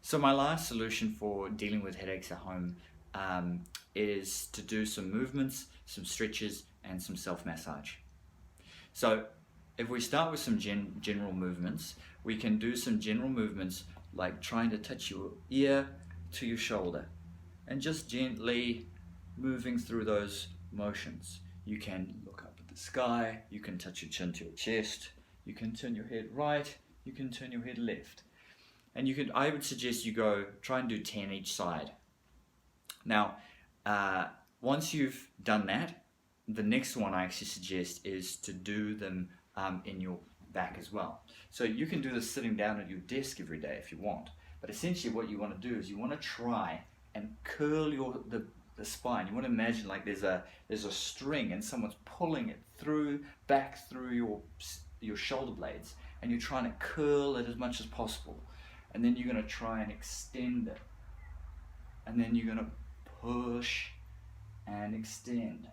So my last solution for dealing with headaches at home is to do some movements, some stretches, and some self-massage. So if we start with some general movements, we can do some general movements like trying to touch your ear to your shoulder and just gently moving through those motions. You can look up at the sky, you can touch your chin to your chest, you can turn your head right, you can turn your head left. And I would suggest you try and do 10 each side. Now, once you've done that, the next one I actually suggest is to do them in your back as well. So you can do this sitting down at your desk every day if you want. But essentially what you want to do is you want to try and curl the spine. You want to imagine like there's a string and someone's pulling it back through your shoulder blades, and you're trying to curl it as much as possible. And then you're going to try and extend it. And then you're going to push and extend.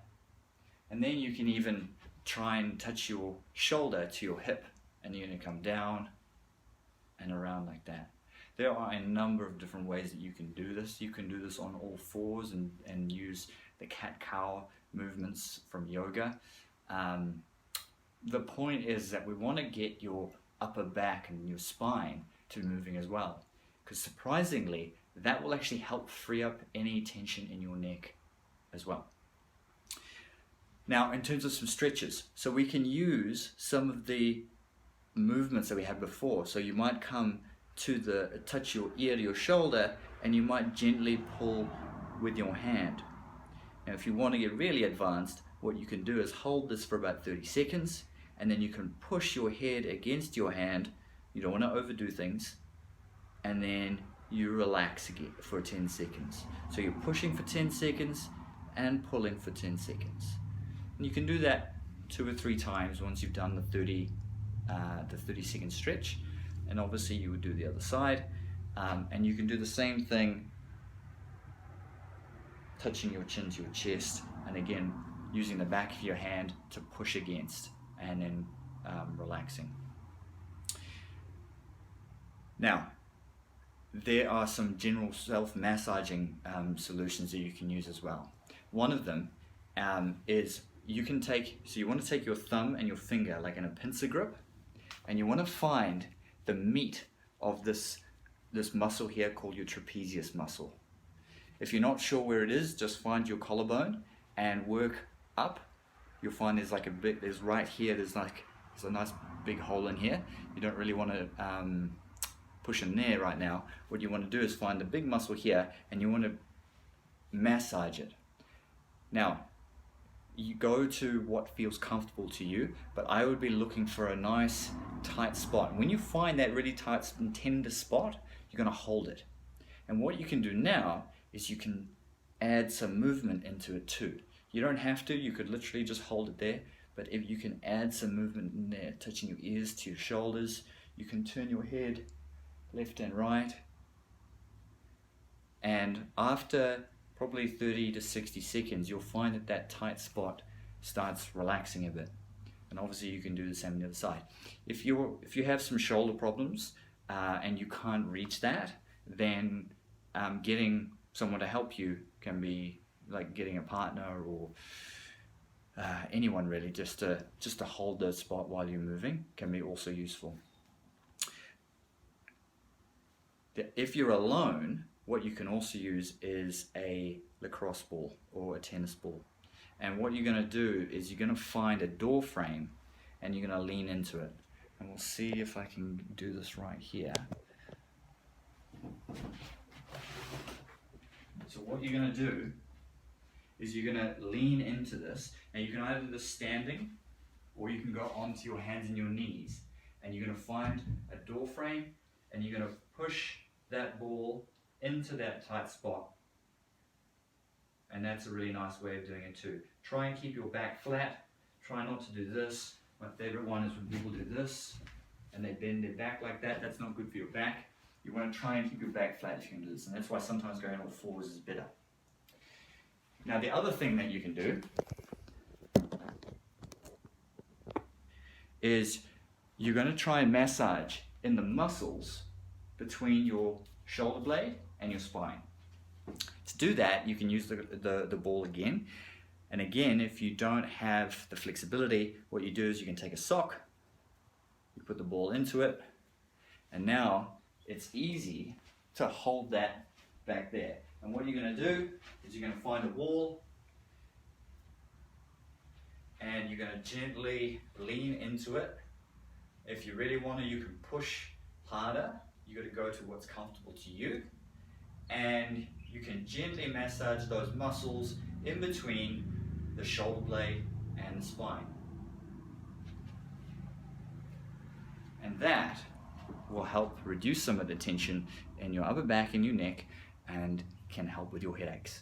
And then you can even try and touch your shoulder to your hip, and you're going to come down and around like that. There are a number of different ways that you can do this. You can do this on all fours and use the cat-cow movements from yoga. The point is that we want to get your upper back and your spine to moving as well, because surprisingly that will actually help free up any tension in your neck as well. Now, in terms of some stretches, so we can use some of the movements that we had before. So you might come to touch your ear to your shoulder, and you might gently pull with your hand. Now, if you want to get really advanced, what you can do is hold this for about 30 seconds, and then you can push your head against your hand. You don't want to overdo things, and then you relax again for 10 seconds. So you're pushing for 10 seconds and pulling for 10 seconds. And you can do that 2 or 3 times once you've done the 30-second stretch. And obviously you would do the other side, and you can do the same thing, touching your chin to your chest, and again using the back of your hand to push against, and then relaxing. Now, there are some general self-massaging solutions that you can use as well. One of them is you want to take your thumb and your finger like in a pincer grip, and you want to find the meat of this muscle here called your trapezius muscle. If you're not sure where it is, just find your collarbone and work up. You'll find there's right here, there's a nice big hole in here. You don't really want to push in there right now. What you want to do is find the big muscle here, and you want to massage it. Now, you go to what feels comfortable to you, but I would be looking for a nice tight spot. When you find that really tight and tender spot, you're going to hold it. And what you can do now is you can add some movement into it too. You don't have to, you could literally just hold it there, but if you can add some movement in there, touching your ears to your shoulders, you can turn your head left and right, and after probably 30 to 60 seconds, you'll find that tight spot starts relaxing a bit. And obviously you can do the same on the other side. If you have some shoulder problems and you can't reach that, then getting someone to help you can be like getting a partner or anyone really, just to hold the spot while you're moving can be also useful. If you're alone, what you can also use is a lacrosse ball or a tennis ball. And what you're going to do is you're going to find a door frame and you're going to lean into it. And we'll see if I can do this right here. So what you're going to do is you're going to lean into this, and you can either do this standing or you can go onto your hands and your knees, and you're going to find a door frame and you're going to push that ball into that tight spot. And that's a really nice way of doing it too. Try and keep your back flat. Try not to do this. My favorite one is when people do this and they bend their back like that. That's not good for your back. You want to try and keep your back flat if you can do this. And that's why sometimes going all fours is better. Now the other thing that you can do is you're going to try and massage in the muscles between your shoulder blade, and your spine. To do that, you can use the ball again. And again, if you don't have the flexibility, what you do is you can take a sock, you put the ball into it, and now it's easy to hold that back there. And what you're going to do is you're going to find a wall, and you're going to gently lean into it. If you really want to, you can push harder. You got to go to what's comfortable to you, and you can gently massage those muscles in between the shoulder blade and the spine. And that will help reduce some of the tension in your upper back and your neck and can help with your headaches.